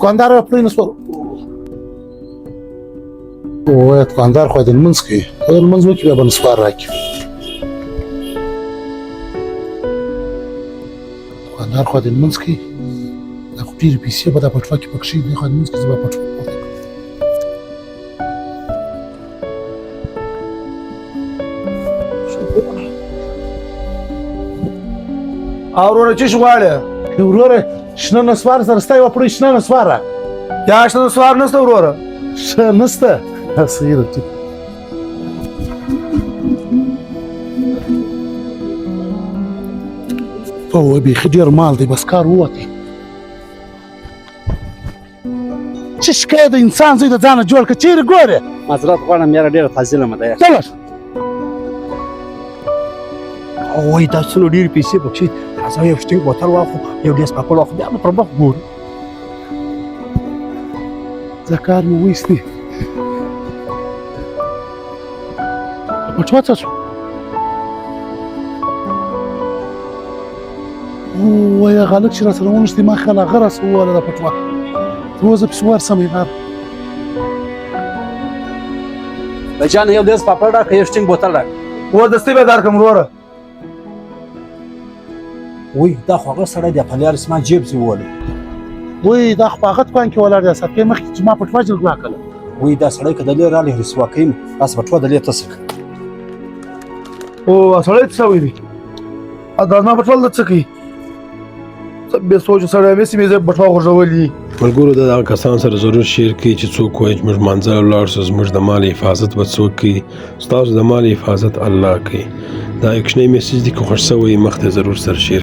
دوکاندار په پرې نسو او دوکاندار خو د منځ کې د منځ وکي به نسوار راکې دوکاندار خو د منځ کې د خو ډېرې پیسې به دا پټوه کې پکښې دي خو د منځ کې زه به پټوه او وروره چې غواړې وروره شنه نسوار سره ستا یوه پړۍ شنه نسوار را یا شنه نسوار نشته وروره ښه نشته صحیح ده ټیک او بیخي ډېر مال دی بس کار ووتی چې شکایه د انسان زوی د ځانه جوړ کړه چیرې ګورې معذرت غواړم یاره ډېره فاضله مه ده چله وایي دا څلو ډېرې پیسې پکښې راځه یو شټینګ بوتل واخلو یو ګیلاس پاپړ واخلو بیا به پر مخ ګورو زه کار مې وایستې پټوه څه شو وایه هلک چې راسره ونښتې ما خیال هغه راسه وویله دا پټوه زه زه پسې ورسم یې بچیانو یو ګیلاس پاپړ راکړه یو شټینګ بوتل راکړه و دستي به درکړم وروره وایي دا خو هغه سړی دی پلیار اسمان جیب ځې وویلو وایي دا خو په هغه دوکان کې ولاړ دی ساعتکۍ مخکې چې ما پټوه جلګلا کړله وایي دا سړی که دلې رالی رسوا کوي نو داسې پټوه دلې تسه کړه او سړی څه شوی دی دا زما بټوه د څه کوي بې سوچه سړی مې سیمې زه بټوه غورځولي ملګرو د هغه کسان سره ضرور شیر کړئ چې څوک وایي چې موږ منځه ولاړ شو زموږ د مال حفاظت به څوک کوي ستاسو د مال حفاظت الله کوي دا یو کوچنی میسج دی که خوښ شوی مخ ته ضرور سره شیر